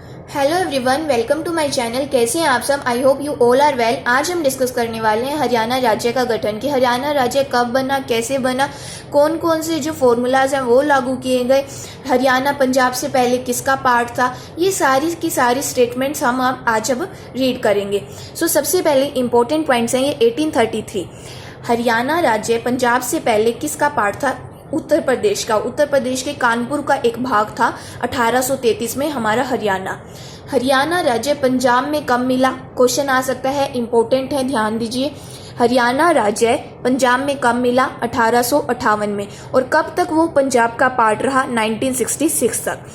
Hello everyone, welcome to my channel. कैसे हैं आप सब? I hope you all are well. आज हम डिस्कस करने वाले हैं हरियाणा राज्य का गठन, कि हरियाणा राज्य कब बना, कैसे बना, कौन कौन से जो फॉर्मूलाज हैं वो लागू किए गए, हरियाणा पंजाब से पहले किसका पार्ट था। ये सारी की सारी स्टेटमेंट्स हम आज अब रीड करेंगे। सबसे पहले इंपॉर्टेंट पॉइंट्स हैं ये 1833 हरियाणा राज्य पंजाब से पहले किसका पार्ट था? उत्तर प्रदेश का। उत्तर प्रदेश के कानपुर का एक भाग था 1833 में हमारा हरियाणा। हरियाणा राज्य पंजाब में कब मिला? क्वेश्चन आ सकता है, इंपॉर्टेंट है, ध्यान दीजिए। हरियाणा राज्य पंजाब में कब मिला? 1858 में। और कब तक वो पंजाब का पार्ट रहा? 1966 तक।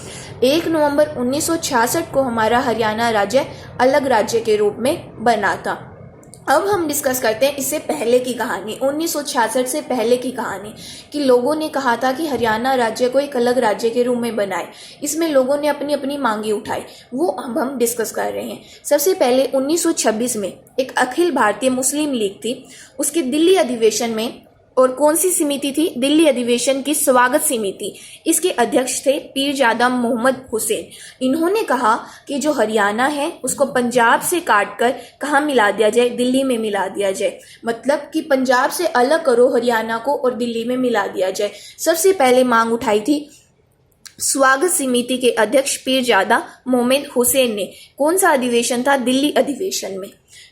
1 नवंबर 1966 को हमारा हरियाणा राज्य अलग राज्य के रूप में बना था। अब हम डिस्कस करते हैं इससे पहले की कहानी, 1966 से पहले की कहानी, कि लोगों ने कहा था कि हरियाणा राज्य को एक अलग राज्य के रूप में बनाए। इसमें लोगों ने अपनी अपनी मांगे उठाई, वो अब हम डिस्कस कर रहे हैं। सबसे पहले 1926 में एक अखिल भारतीय मुस्लिम लीग थी, उसके दिल्ली अधिवेशन में, और कौन सी समिति थी? दिल्ली अधिवेशन की स्वागत समिति। इसके अध्यक्ष थे पीरजादा मोहम्मद हुसैन। इन्होंने कहा कि जो हरियाणा है उसको पंजाब से काटकर कहाँ मिला दिया जाए? दिल्ली में मिला दिया जाए। मतलब कि पंजाब से अलग करो हरियाणा को और दिल्ली में मिला दिया जाए। सबसे पहले मांग उठाई थी स्वागत समिति के अध्यक्ष पीरजादा मोहम्मद हुसैन ने। कौन सा अधिवेशन था? दिल्ली अधिवेशन में।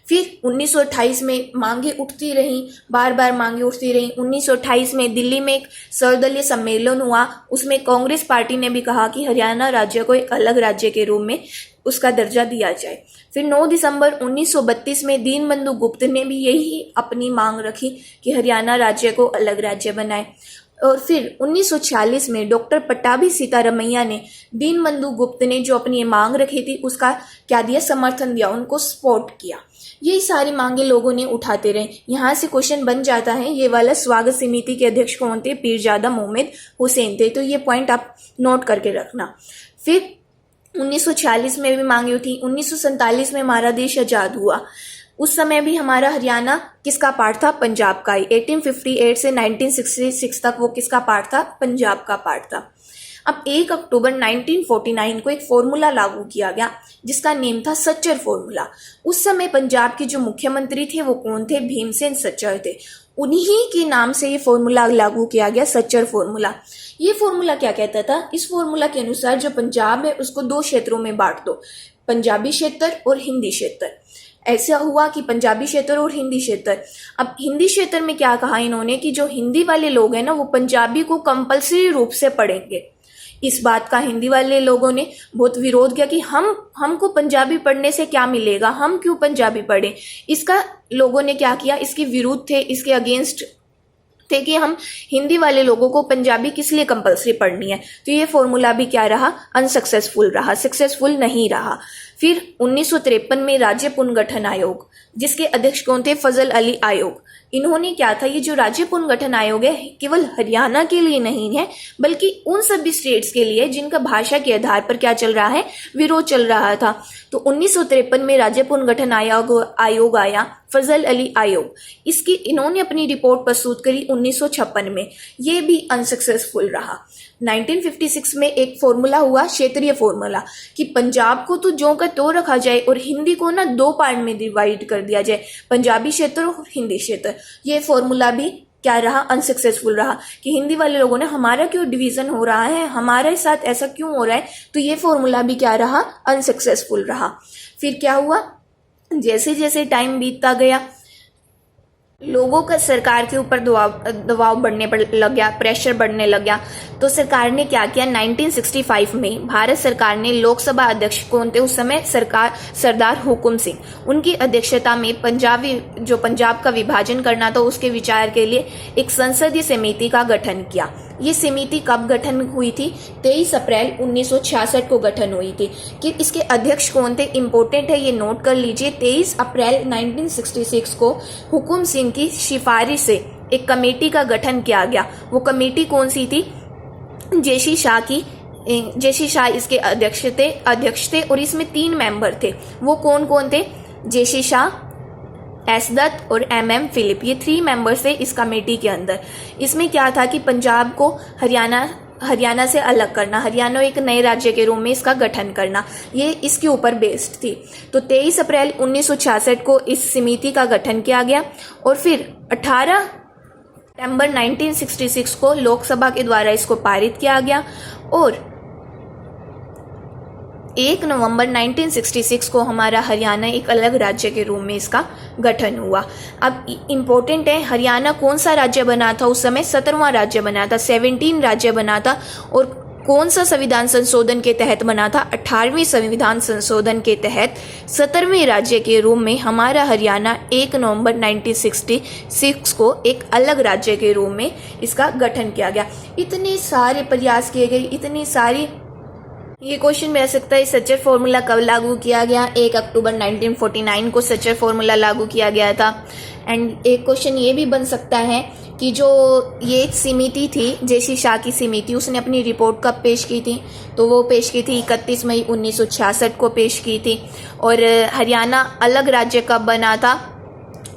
फिर 1928 में मांगे उठती रहीं, बार बार मांगे उठती रहीं। 1928 में दिल्ली में एक सर्वदलीय सम्मेलन हुआ, उसमें कांग्रेस पार्टी ने भी कहा कि हरियाणा राज्य को एक अलग राज्य के रूप में उसका दर्जा दिया जाए। फिर 9 दिसंबर 1932 में दीनबंधु गुप्त ने भी यही अपनी मांग रखी कि हरियाणा राज्य को अलग राज्य बनाए। और फिर 1946 में डॉक्टर पट्टाभी सीतारमैया ने दीनबंधु गुप्त ने जो अपनी मांग रखी थी उसका क्या दिया? समर्थन दिया, उनको सपोर्ट किया। यही सारी मांगे लोगों ने उठाते रहे। यहाँ से क्वेश्चन बन जाता है, ये वाला स्वागत समिति के अध्यक्ष कौन थे? पीरजादा मोहम्मद हुसैन थे। तो ये पॉइंट आप नोट करके रखना। फिर 1946 में भी मांगे उठी। 1947 में हमारा देश आजाद हुआ। उस समय भी हमारा हरियाणा किसका पार्ट था? पंजाब का ही। 1858 से 1966 तक वो किसका पार्ट था? पंजाब का पार्ट था। अब 1 अक्टूबर 1949 को एक फॉर्मूला लागू किया गया जिसका नेम था सच्चर फॉर्मूला। उस समय पंजाब के जो मुख्यमंत्री थे वो कौन थे? भीमसेन सच्चर थे। उन्हीं के नाम से ये फॉर्मूला लागू किया गया, सच्चर फॉर्मूला। ये फॉर्मूला क्या कहता था? इस फॉर्मूला के अनुसार जो पंजाब है उसको 2 क्षेत्रों में बांट दो, पंजाबी क्षेत्र और हिंदी क्षेत्र। ऐसा हुआ कि पंजाबी क्षेत्र और हिंदी क्षेत्र। अब हिंदी क्षेत्र में क्या कहा इन्होंने कि जो हिंदी वाले लोग हैं ना वो पंजाबी को कंपल्सरी रूप से पढ़ेंगे। इस बात का हिंदी वाले लोगों ने बहुत विरोध किया कि हमको पंजाबी पढ़ने से क्या मिलेगा, हम क्यों पंजाबी पढ़ें। इसका लोगों ने क्या किया? इसके विरुद्ध थे, इसके अगेंस्ट थे कि हम हिंदी वाले लोगों को पंजाबी किस लिए कंपल्सरी पढ़नी है। तो ये फॉर्मूला भी क्या रहा? अनसक्सेसफुल रहा, सक्सेसफुल नहीं रहा। फिर 1953 में राज्य पुनर्गठन आयोग, जिसके अध्यक्ष कौन थे? फजल अली आयोग। इन्होंने क्या था, ये जो राज्य पुनर्गठन आयोग है केवल हरियाणा के लिए नहीं है बल्कि उन सभी स्टेट्स के लिए जिनका भाषा के आधार पर क्या चल रहा है? विरोध चल रहा था। तो 1953 में राज्य पुनर्गठन आयोग आया, फजल अली आयोग। इसकी इन्होंने अपनी रिपोर्ट प्रस्तुत करी 1956 में। ये भी अनसक्सेसफुल रहा। 1956 में एक फॉर्मूला हुआ, क्षेत्रीय फॉर्मूला, कि पंजाब को तो ज्यों का त्यों रखा जाए और हिंदी को ना 2 पार्ट में डिवाइड कर दिया जाए, पंजाबी क्षेत्र और हिंदी क्षेत्र। ये फॉर्मूला भी क्या रहा? अनसक्सेसफुल रहा। कि हिंदी वाले लोगों ने हमारा क्यों डिवीजन हो रहा है, हमारे साथ ऐसा क्यों हो रहा है, तो ये फॉर्मूला भी क्या रहा? अनसक्सेसफुल रहा। फिर क्या हुआ? जैसे जैसे टाइम बीतता गया लोगों का सरकार के ऊपर दबाव बढ़ने पर लग गया, प्रेशर बढ़ने लग गया। तो सरकार ने क्या किया? 1965 में भारत सरकार ने लोकसभा अध्यक्ष कौन थे उस समय? सरदार हुकुम सिंह। उनकी अध्यक्षता में पंजाब का विभाजन करना था उसके विचार के लिए एक संसदीय समिति का गठन किया। ये समिति कब गठन हुई थी? 23 अप्रैल 1966 को गठन हुई थी। कि इसके अध्यक्ष कौन थे? इंपॉर्टेंट है, ये नोट कर लीजिए। 23 अप्रैल 1966 को हुकुम सिंह की सिफारिश से एक कमेटी का गठन किया गया। वो कमेटी कौन सी थी? जेसी शाह इसके अध्यक्ष थे और इसमें 3 मेंबर थे। वो कौन कौन थे? जेसी शाह, एस दत्त और MM फिलिप। ये 3 मेंबर्स थे इस कमेटी के अंदर। इसमें क्या था कि पंजाब को हरियाणा हरियाणा से अलग करना, हरियाणा एक नए राज्य के रूप में इसका गठन करना, ये इसके ऊपर बेस्ड थी। तो 23 अप्रैल 1966 को इस समिति का गठन किया गया और फिर 18 सितंबर 1966 को लोकसभा के द्वारा इसको पारित किया गया और 1 नवंबर 1966 को हमारा हरियाणा एक अलग राज्य के रूप में इसका गठन हुआ। अब इम्पोर्टेंट है, हरियाणा कौन सा राज्य बना था उस समय? 17वां राज्य बना था, 17 राज्य बना था। और कौन सा संविधान संशोधन के तहत बना था? 18वें संविधान संशोधन के तहत 17वें राज्य के रूप में हमारा हरियाणा 1 नवंबर 1966 को एक अलग राज्य के रूप में इसका गठन किया गया। इतने सारे प्रयास किए गए, इतनी सारी। ये क्वेश्चन भी आ सकता है, सचर फॉर्मूला कब लागू किया गया? 1 अक्टूबर 1949 को सचर फॉर्मूला लागू किया गया था। एंड एक क्वेश्चन ये भी बन सकता है कि जो ये समिति थी, जेसी शाह की समिति, उसने अपनी रिपोर्ट कब पेश की थी? तो वो पेश की थी 31 मई 1966 को पेश की थी। और हरियाणा अलग राज्य कब बना था?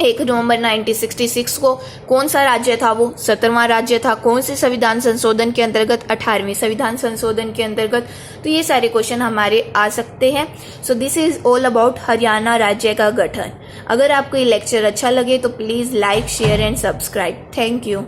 1 नवंबर 1966 को। कौन सा राज्य था वो? 17वां राज्य था। कौन से संविधान संशोधन के अंतर्गत? 18वें संविधान संशोधन के अंतर्गत। तो ये सारे क्वेश्चन हमारे आ सकते हैं। So this is all about Haryana राज्य का गठन। अगर आपको ये लेक्चर अच्छा लगे तो please like, share and subscribe. Thank you.